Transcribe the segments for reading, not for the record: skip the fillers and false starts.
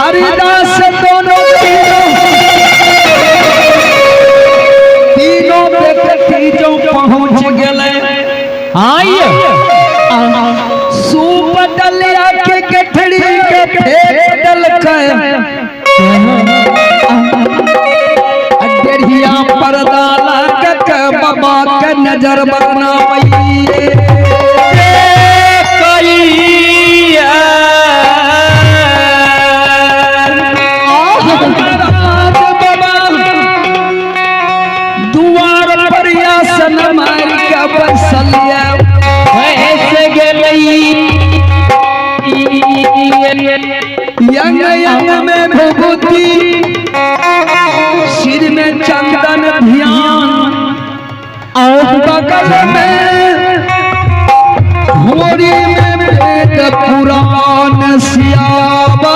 हरिदास दोनों तीनों व्यक्ति जो पहुंच गए आइए सूप डलिया के गठड़ी के फेंक डल डेढ़िया पर्दा लगा के बाबा के नजर बनाइए यंग यंग में विभूति सिर में चंदन ध्यान और बगल में घोड़ी में वेद पुराण सियावा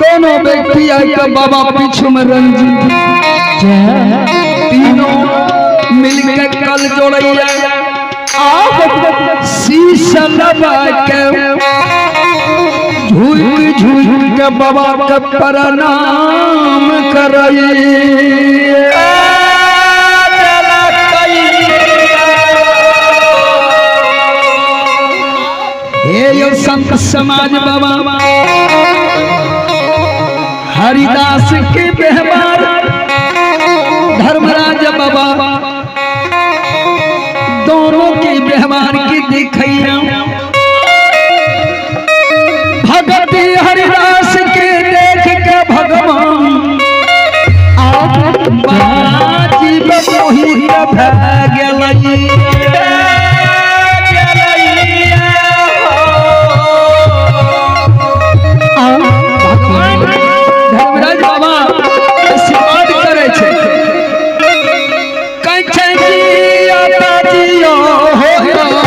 दोनों व्यक्ति आकर बाबा पीछू में रंजित तीनों मिलकर कल जोड़िया शीशा लगा के झूल झूल के बाबा का प्रणाम कराइए यो संत समाज बाबा हरिदास के व्यवहार धर्मराज बाबा दोनों के व्यवहार की दिखैया भगवती हरिदास के देख के भगवान बाजी मोहित भगलई धर्मराज बाबा आशीर्वाद करे छे कहै जी आता जियो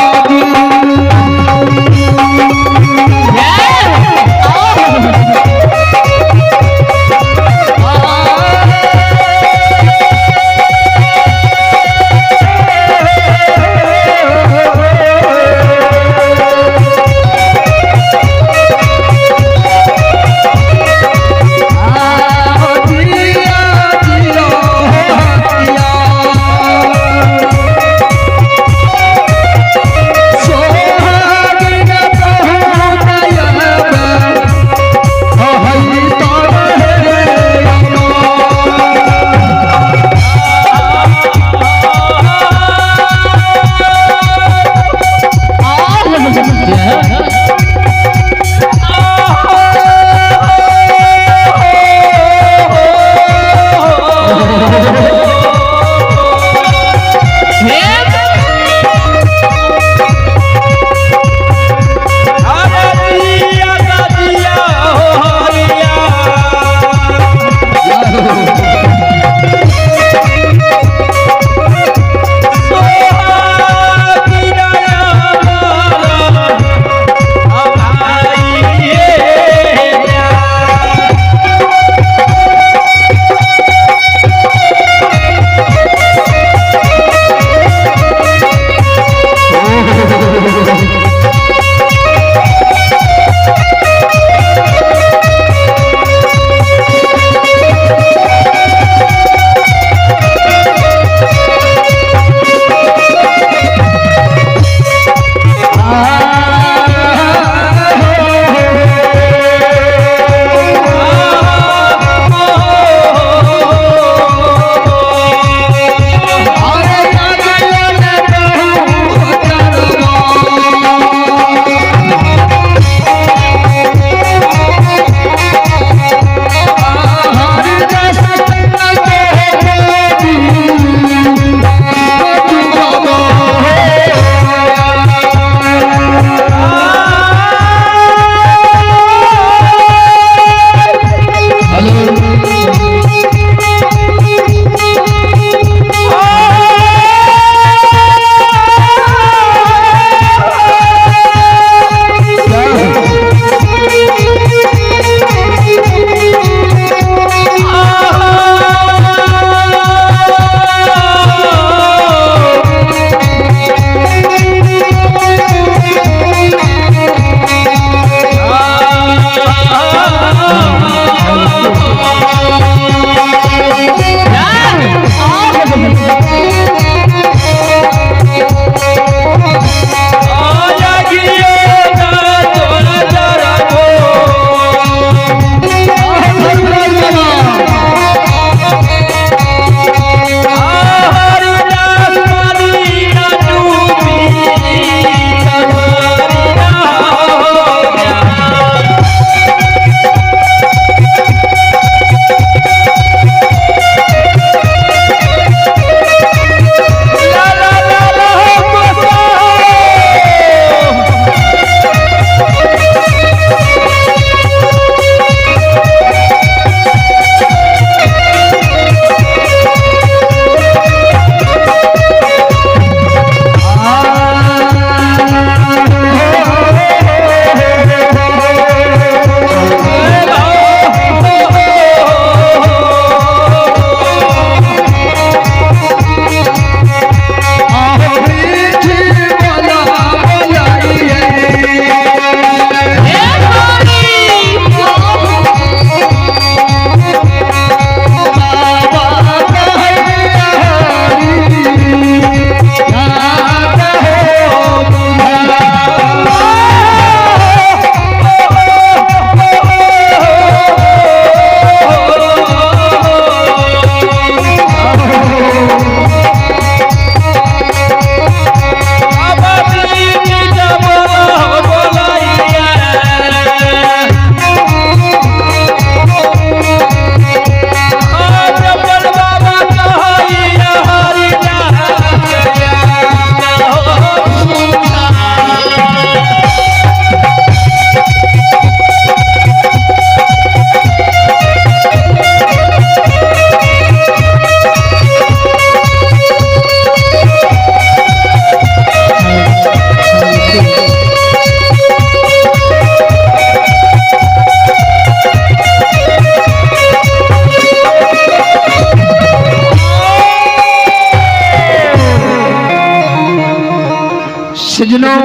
सजनों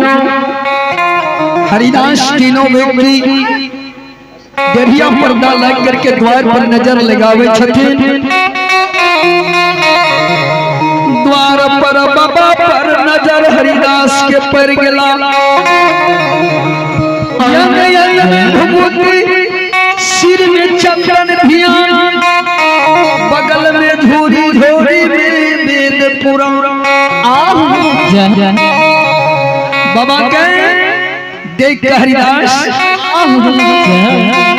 हरिदास तीनों व्यक्ति देरिया पर्दा लग करके द्वार पर नजर लगावे छथिन। द्वार पर बाबा पर नजर हरिदास के पर गेला। यंग यंग में भभूति सिर में चंदन ध्यान बगल में झोरी झोरी में वेद पुराण। बाबा कहे देख हरिदास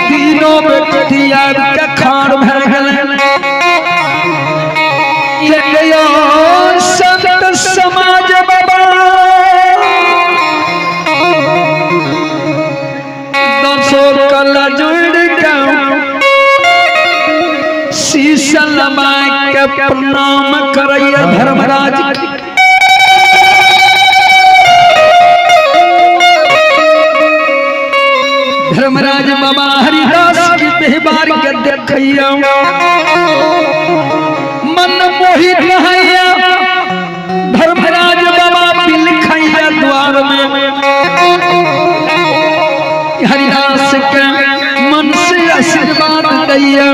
तीनों व्यक्ति के खाड़ भर गए। संत समाज बाबा दसों कल जुड़ के शीशा लगा के प्रणाम करैया धर्मराज। धर्मराज बाबा हरिदास की व्यवहार के देखैया मन मोहित हैया। धर्मराज बाबा बिलखैया द्वार में हरिदास के मन से आशीर्वाद दैया।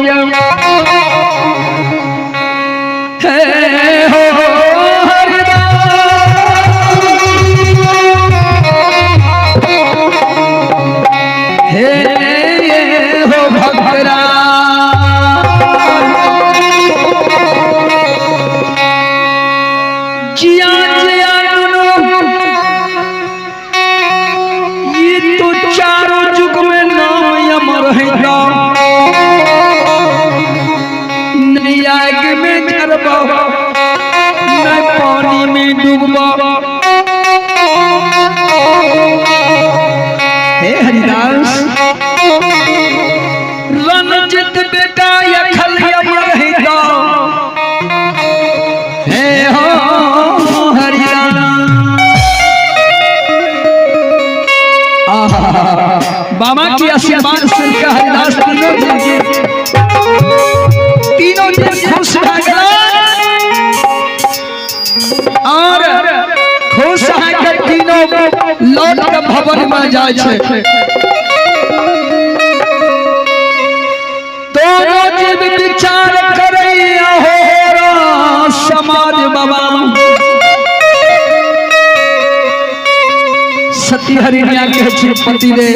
पानी में डूबा हे हरिदास रणजित बेटा यखल रहेगा। हे हो हरिदास बाबा की आशीर्वाद सुनकर हरिदास तीनों दिन खुश रह गया और खुश है के तीनों लौट के भवन में जाए छे। दोनों जीव विचार करैया हो समाज बाबा। सती हरिया के पति दे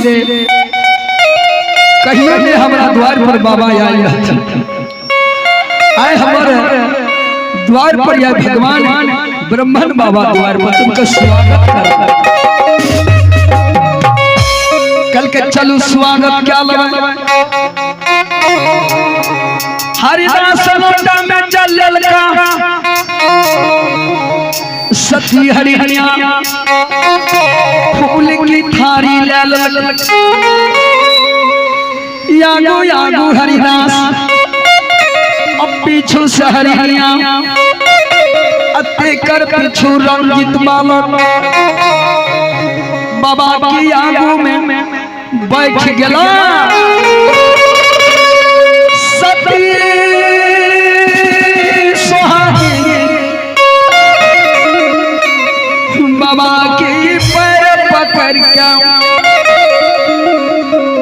कहियो ने हमरा द्वार पर बाबा आयल रहथिन। आए हमारे द्वार पर या भगवान ब्रह्मन बाबा द्वार पर तुमका स्वागत करता। कल के चलू स्वागत क्या लगा। हरिदास लोटा में जल ललका सती हरिया फूल की थारी ले ललका। यागो यागो हरिदास पीछू से हरिया अते कर पीछू रंजित बालक बाबा की आगू में बैठ गया। सती सुहागी बाबा के पैर पकड़ के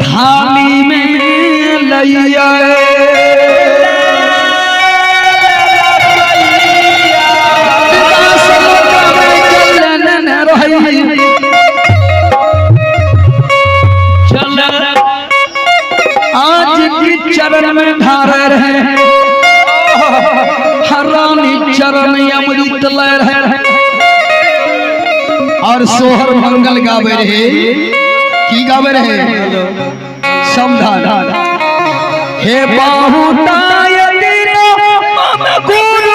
थाली में लैया। आज की चरण में धारे रहे हरानी चरण अमृत ले रहे और सोहर मंगल गावे रहे। की गावे रहे समझा हे बाहुताय दिनो मम गुरु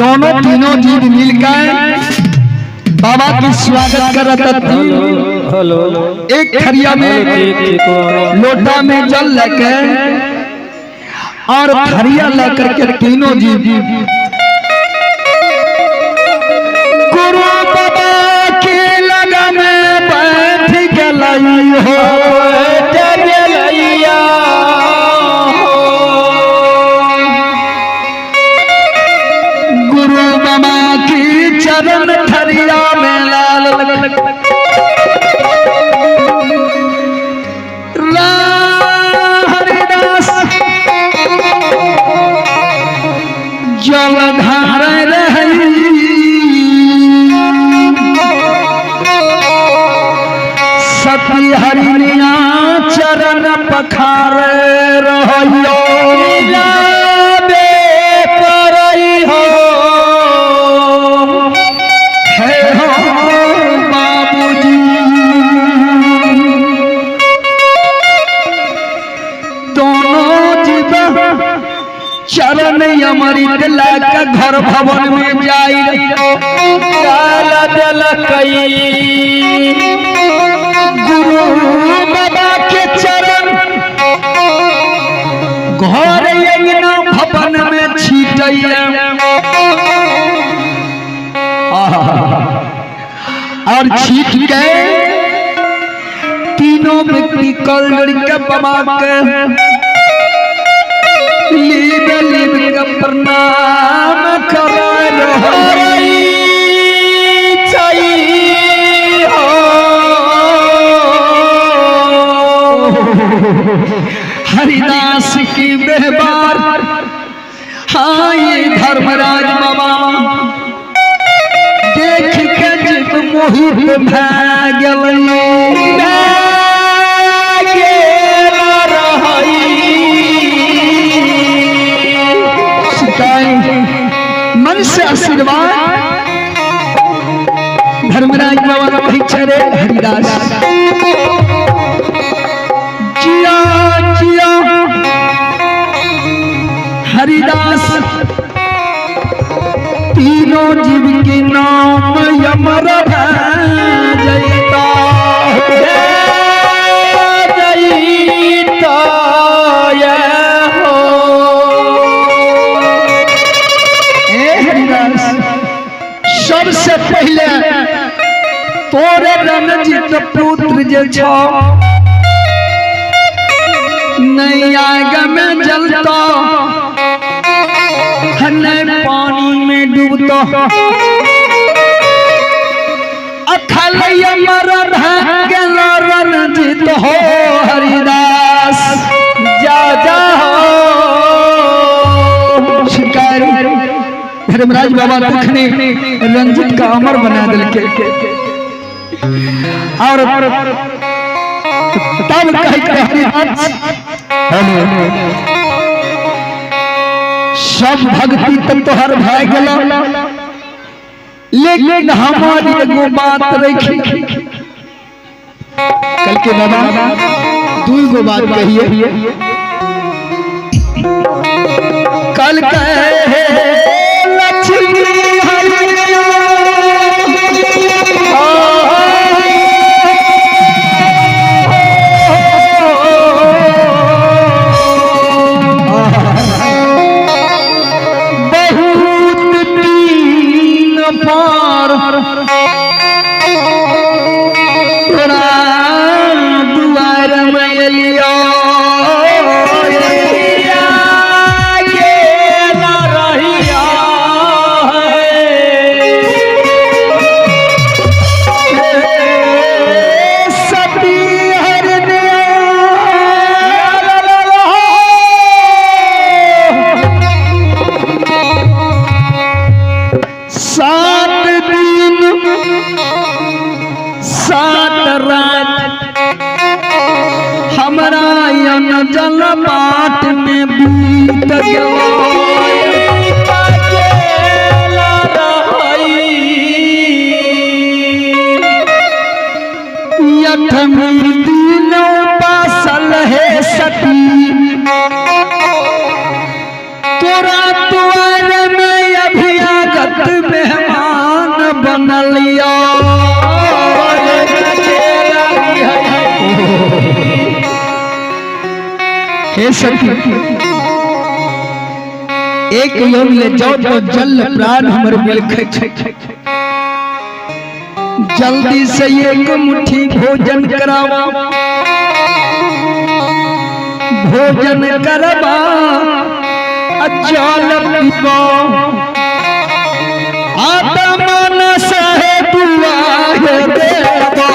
दोनों तीनों जीव मिलकर बाबा की स्वागत करत थी। एक थरिया में लोटा में जल लेकर और थरिया लेकर के तीनों जीव गुरु बाबा के लगा में बैठ गई हो चरण थरिया में लाल हरिदास जल धार रही सती हरिया चरण पखार रहियो चरण अमृत लाकर घर भवन में जाई गुरु बाबा के चरण घर यज्ञ भवन में छीटैया और छीट के तीनों व्यक्ति कल के बाबा के प्रणाम कर हरिदास की व्यवहार। हाँ ये धर्मराज बाबा देख के जित मोहित भाग मन से आशीर्वाद धर्मराज बाबा वही चरे हरिदास जिया जिया हरिदास तीनों जीव के नाम अमर जयता सबसे पहले तोरे रणजीत पुत्र जे छो नैया में जलता न पानी में डूबता अखल अमर रणजीत हो हरिदास जा जा शिकारी धर्मराज बाबा देखने रंजित का अमर बना दिल के और तब सब भक्ति तब तो हर भाई गला लेकिन हमारी एगो बात रखी कल के बाबा दू गो बात कहिए कल कहे जल पाठ में बीत दिनों हे सखी एक योग ले जाओ तो जल प्राण हमर मिलखे जल्दी से एक मुट्ठी भोजन करावा भोजन करवा जल पीबो आत्मा सहे दुआ है देवा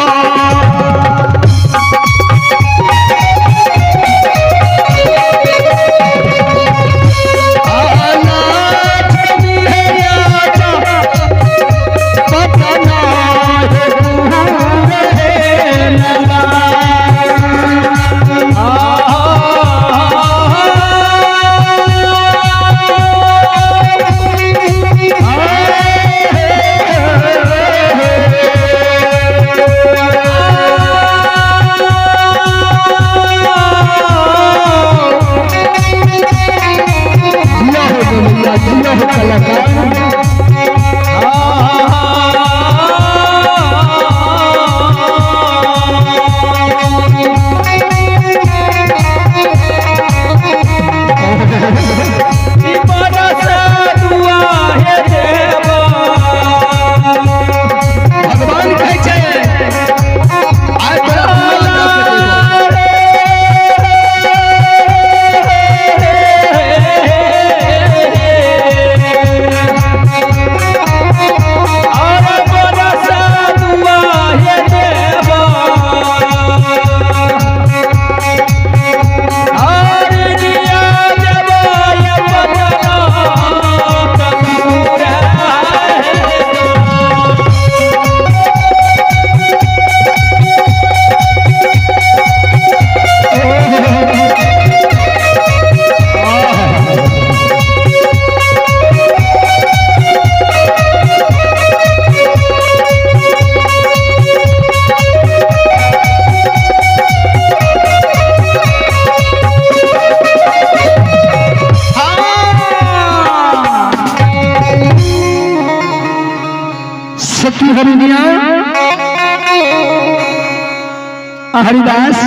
हरिदास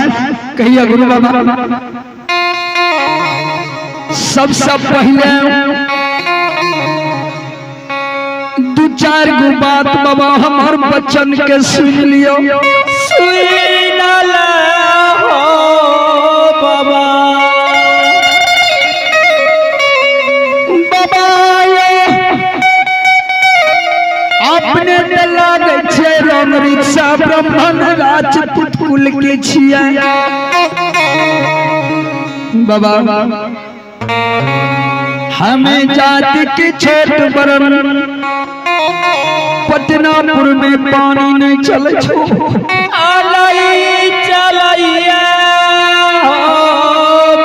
कहिए गुरु बाबा सबसे पहले दो चार गो बात बाबा हमार बच्चन के सुन लियो बाबा अपने लागे छे राम रिक्शा ब्राह्मण राजपूत कुल के छिया बाबा हमें जाति के छोट बरन पटनापुर में पानी नहीं चले छो आलाई चलैया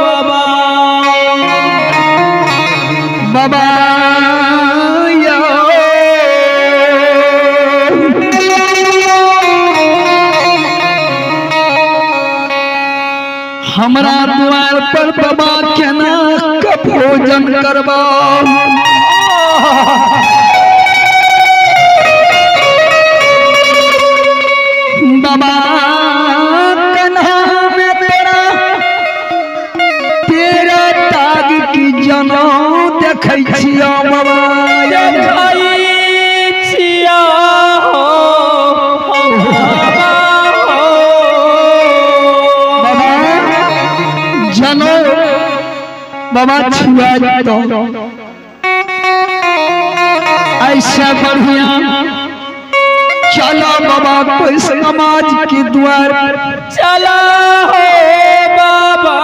बाबा बाबा हमरा द्वार पर बाबा केना का भोजन करबा बाबा कन्हा में तेरा ताग की जनौ देखै छिया बाबा बाबा छुआ तो ऐसा बढ़िया चला बाबा कोई समाज के द्वार चला हो बाबा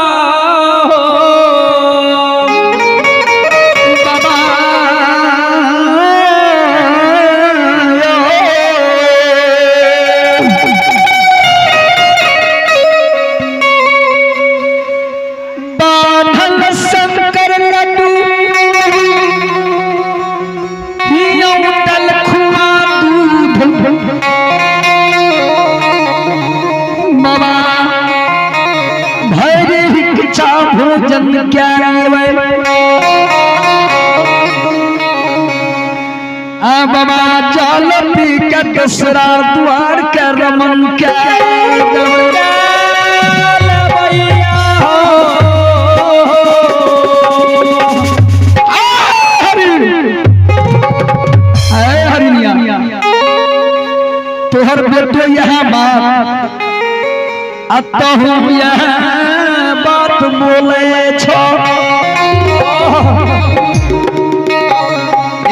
बाबा भोजन क्या बाबा चल पी के दूसरा द्वार के रमन क्या अतहु यह बात बोले छो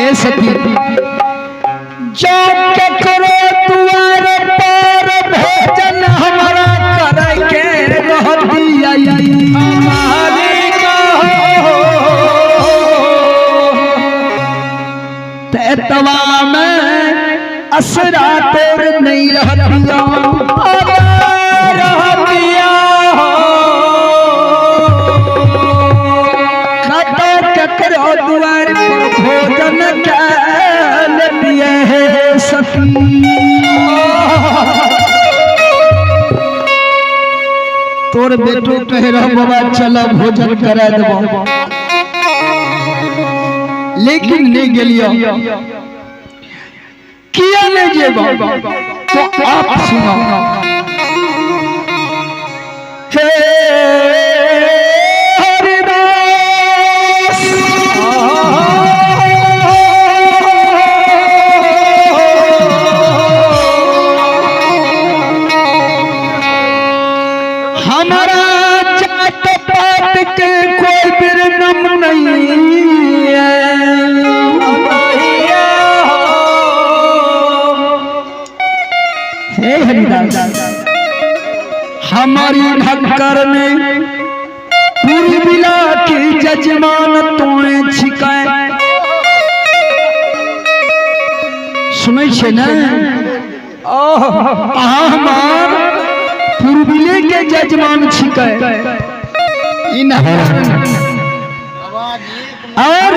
ए सती जो के करो दुआरे पर भोजन हमारा करके रहती आई हमारी कहो तवा में असरा तेर नहीं रहतिया द्वार भोजन है सखी तोर बेटो कह रहा बाबा चलो भोजन करा देबो लेकिन नहीं गेलियो किया नहीं जेबो तो आप सुनो हमारा जात पात के कोई बिरनम नहीं है हरिदास हमारी ढक्कर में पूरी बिला की जजमान तोड़े छिकाए सुनै छे ना हमार पूर्विले के जजमान छिकै और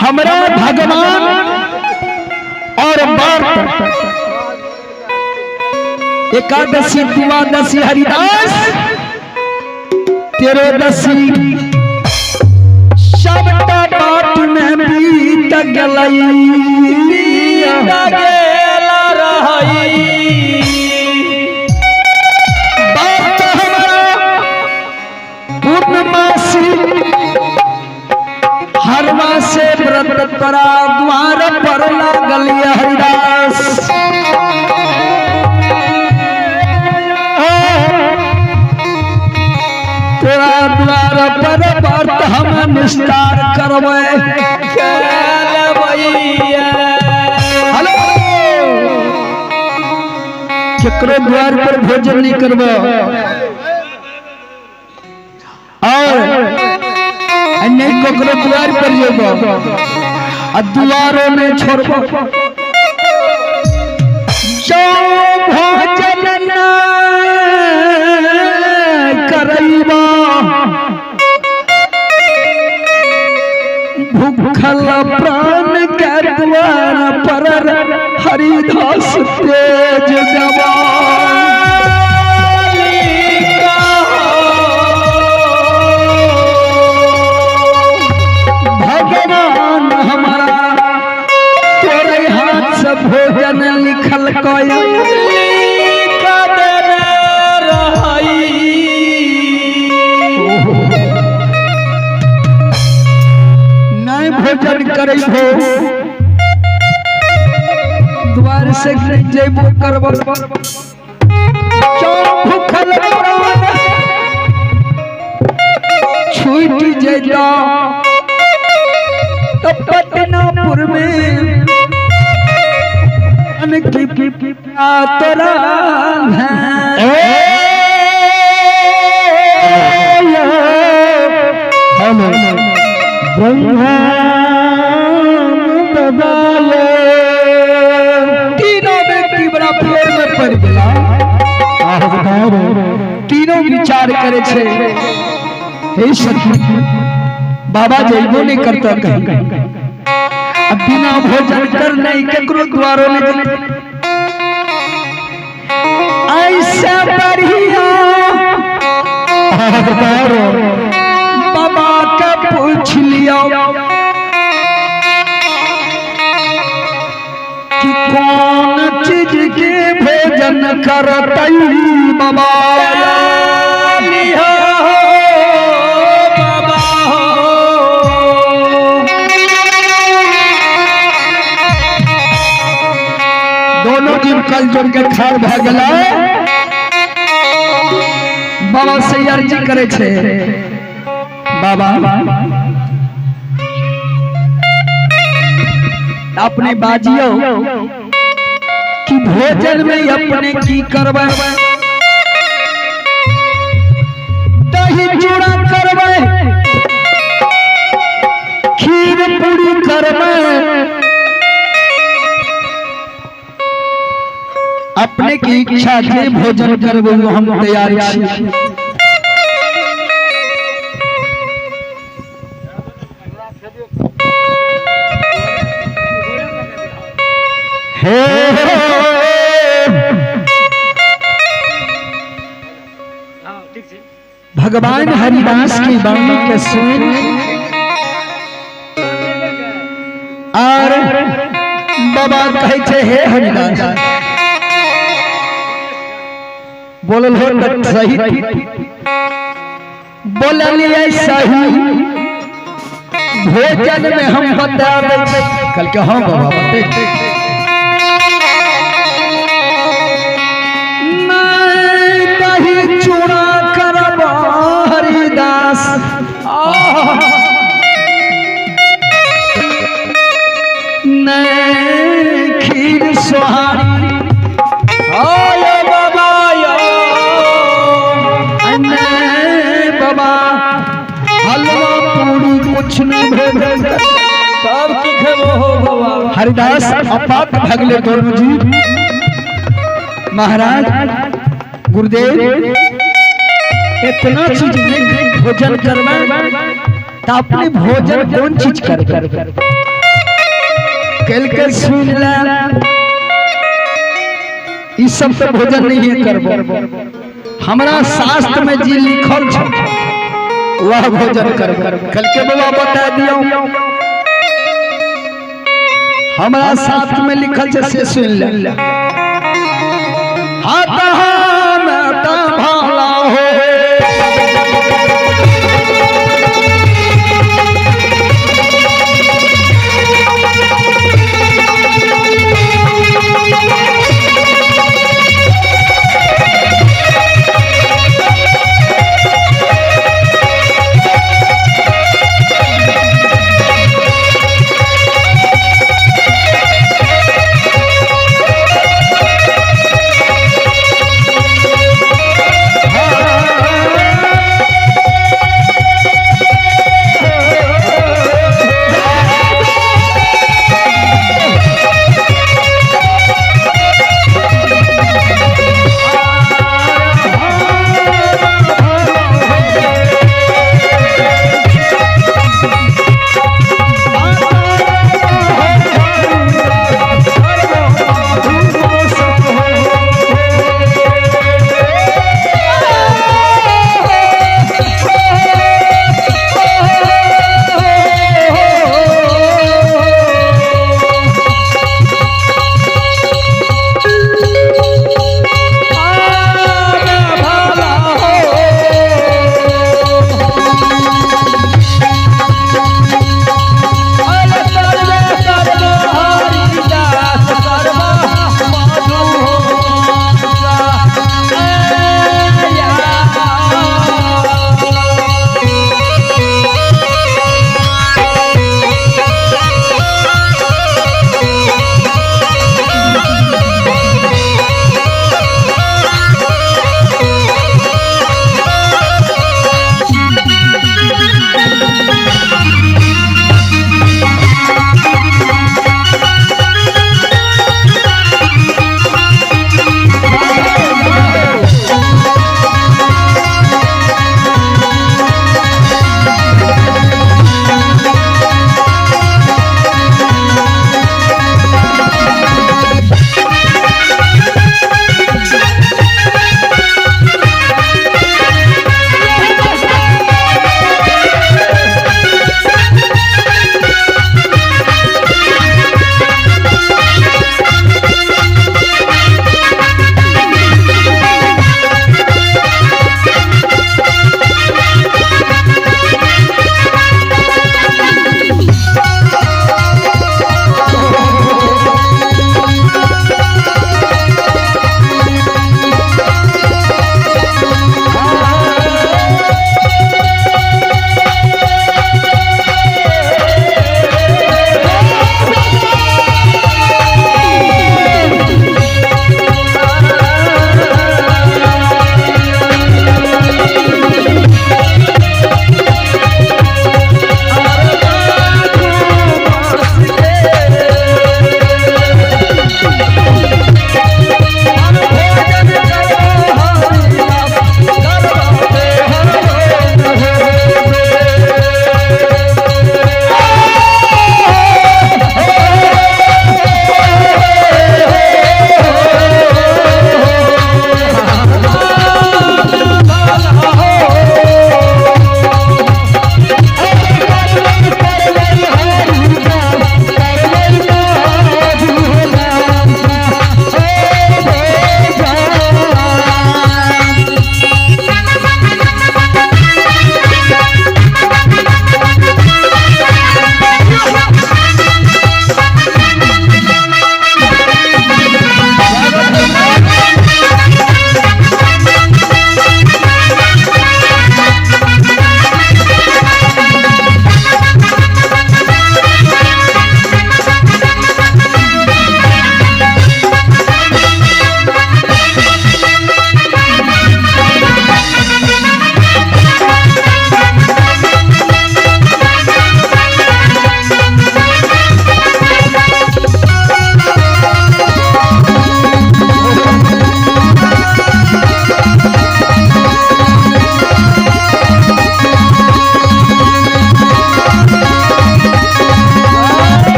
हमरा भगवान और व्रत एकादशी द्वादशी हरिदास तेरोदशी सबटा बात में बीत पूर्णमासी हर मासे व्रत करा द्वार पर लागल हरिदास तेरा द्वार पर व्रत हम निस्तार करवे हेलो केकरो द्वार पर भोजन नहीं करबो और नहीं ककरो द्वार पर जेबो आ द्वारों में छोड़बो जो भोजन न करैबो भूखल प्राण के द्वार पर हरिदास तेज देवा भोजन लिखल नहीं भोजन करे द्वार से जेबो करबो भूखल छूट जइतो तो पटनापुर में की तोरा तीनों व्यक्ति बड़ा फेर में पड़ गया तीनों विचार करे छे हे सखी बाबा जइबो नहीं करता कहीं अब बिना भोजन कर नहीं केकरो द्वारों में ऐसा बढ़िया बाबा का पूछ लिया कि कौन चीज के भोजन करतई बाबा दोनों जीव कल जोड़ के खार भागला बाबा से अर्जी करे छे बाबा अपने बाजियो कि भोजन में अपने की करबै दही चूड़ा करबै खीर पूरी करबै अपने की इच्छा जे भोजन करबै हम तैयार छी भगवान हरिदास की वाणी के सुन और बाबा कहे छे हे हरिदास बोलल हो त सही बोललिए सही भोजन में हम बता दे कल के हां बाबा बते चूड़ा करब हरिदास खीर सोहारी आयो बाबा बाबा हलवा पूरी कुछ नहीं भेज सब की खेबो हो बाबा हरिदास अपात भगले दोनों जी महाराज गुरुदेव इतना चीज नहीं भोजन करवा तो अपने भोजन कौन चीज कर कल के सुन ला ई सब तो भोजन नहीं है करबो हमरा शास्त्र में जी लिखल छ वह भोजन कर कल के बाबा बता दियो हमरा शास्त्र में लिखल छ से सुन ला हाथ भाला हो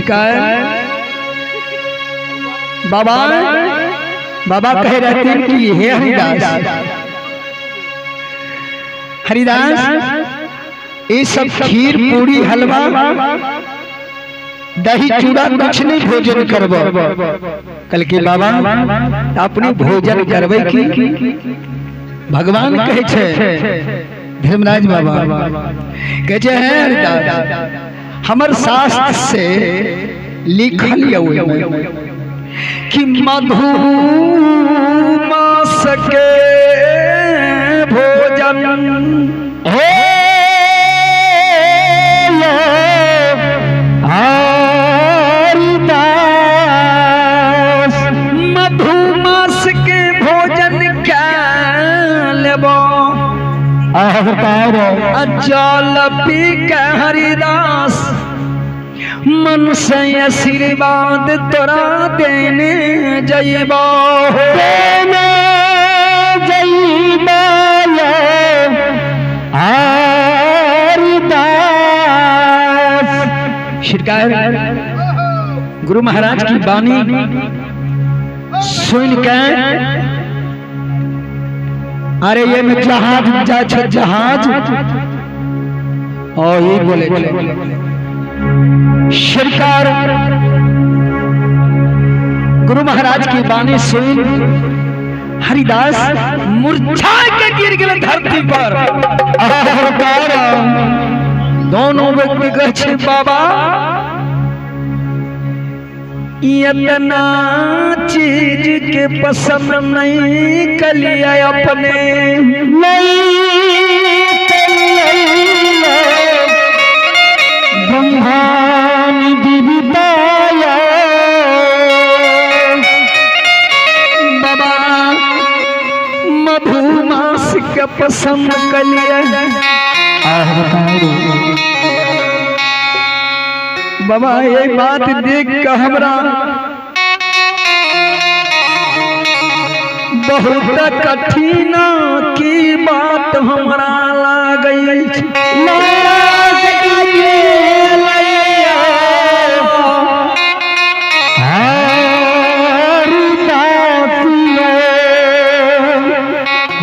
शिकायत बाबा बाबा कह रहे थे कि हे हरिदास ये सब खीर पूरी हलवा दही चूड़ा कुछ नहीं भोजन करबो। कल के बाबा अपने भोजन करबे की भगवान कहे छे धर्मराज बाबा कहे छे है हमर शास्त्र से लिखल कि मधुमास के भोजन हो हरिदास मधुमास के भोजन क्या लेबो जल पी के हरिदास मन से आशीर्वाद तोरा देने जइबो गुरु महाराज की वाणी सुन के अरे ये में जहाज जाए जहाज और ये बोले सरकार गुरु महाराज की वाणी सुन हरिदास मूर्छा के गिर गए धरती पर। दोनों व्यक्ति कहे बाबा इतना चीज के पसंद नहीं कलिया अपने ब्रह्मांड दिविताया बाबा मधुमास के पसंद कलिया बाबा ये बात देख के हमरा बहुत कठिन की बात हमरा लागई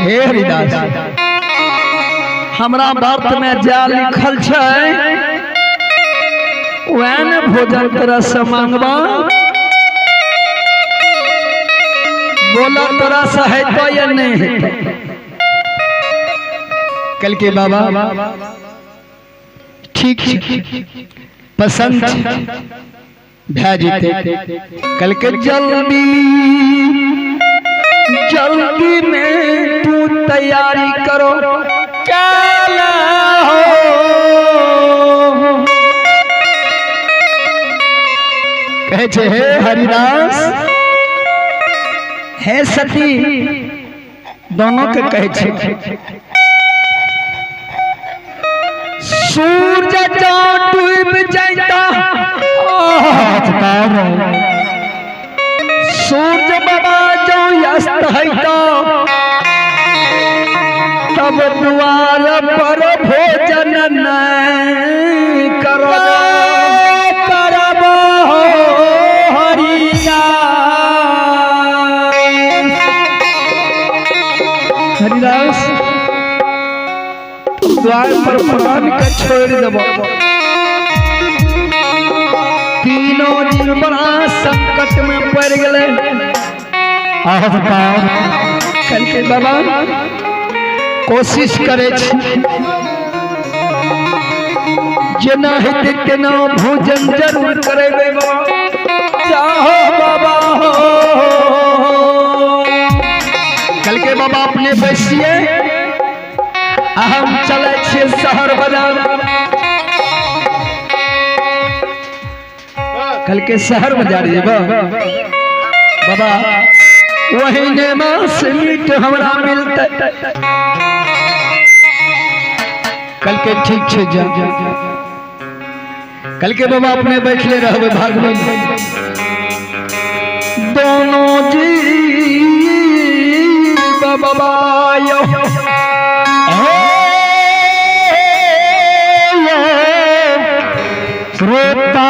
हे हरिदास हमरा बात में जा लिखल छै वैन भोजन तोरा से मांगबा बोला तोरा से है तो या नहीं है। कल के बाबा ठीक पसंद भेजते कल के जल्दी में तू तैयारी करो काला हो कहे छे हे हरिदास हे सती दोनों के कहे छे सूरज जो डूब जाता सूरज बाबा जो अस्त है तब द्वार पर भोजन नहीं करो हरिदास द्वार पर प्राण का छोड़ देबो। तीनों दिन बड़ा संकट में पड़ गए। कल के बाबा कोशिश करे जना हित के ना भोजन जरूर करे चाहो बाबा हो। कल के बाबा अपने बैसिए हम चले छे शहर बाजार। कल के शहर बाजार जेबा बाबा वही ने मांस मीट हमरा मिलते। कल के ठीक छे जा कल के बाबा अपने बैठले रहबे भागवे दोनों जी बाबा यो श्रोता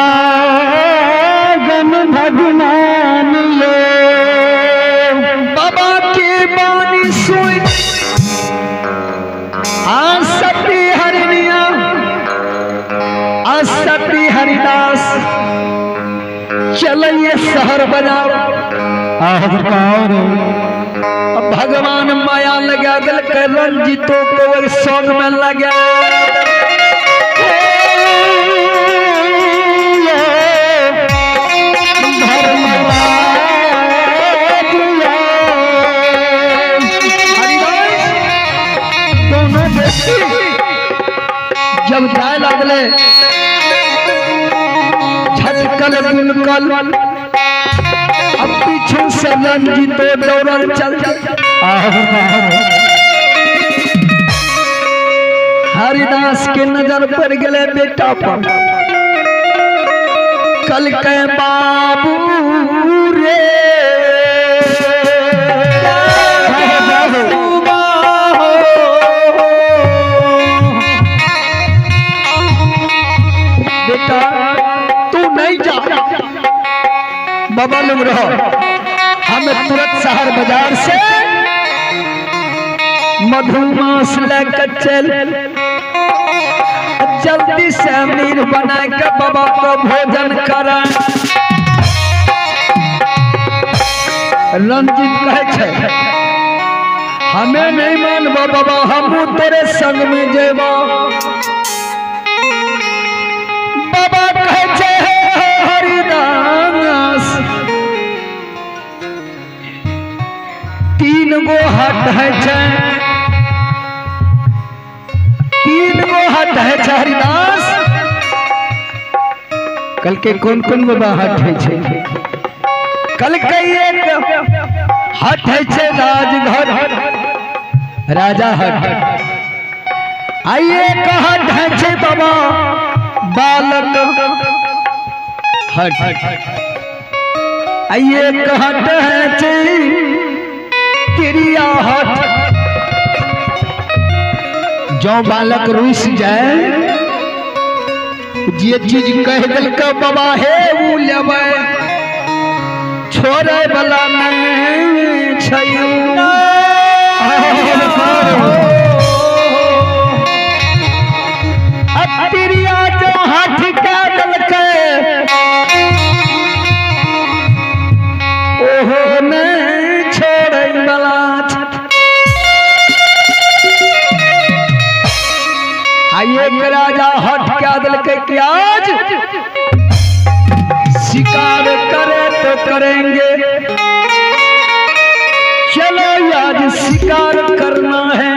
चलिए शहर बाजार। अब भगवान माया लगा दिल के रंजितो को संग में लगा जब जाए लगले झटकल बिनकल अब पीछे से रंजितो दौड़ल चल हरिदास के नजर पड़ गए बेटा पर कल के बाबू रे बेटा तू नहीं जा बाबा लोग रहो हमें तुरंत शहर बाजार से मधुमास लेकर चल जल्दी से अमीर बना के बाबा को भोजन करा। रंजित कहे हमें नहीं मानबो बाबा हम तेरे संग में जेबो। बाबा कहे हरिदास 3 गो हट है 3 गो हट है हरिदास। कल के कौन कौन बाबा हट है? कल के एक हट है राजघर राजा हट आइए हट है बाबा बालक हट आइए हट है क्रिया हट। जो बालक रुस जाए जे चीज कह दिल का बाबा हे वो लेबै छोड़े वाला नहीं छै। क्रिया जो हट के दिल के ओहो नहीं छोड़े वाला। आइए राजा हट क्या दिल के आज शिकार करे तो करेंगे चलो आज शिकार करना है।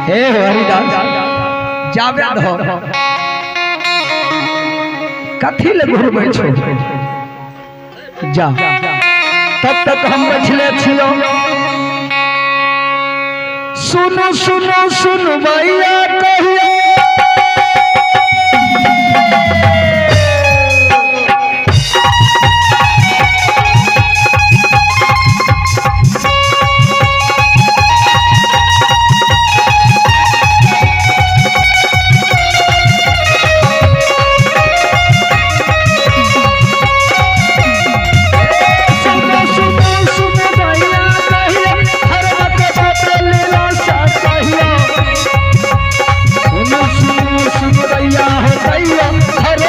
हे हरिदास जावेद हो कथी ले घुरबै छो जा तब तक हम बचले छियो। सुनो सुनो सुनो भैया कहिए हर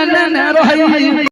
न रही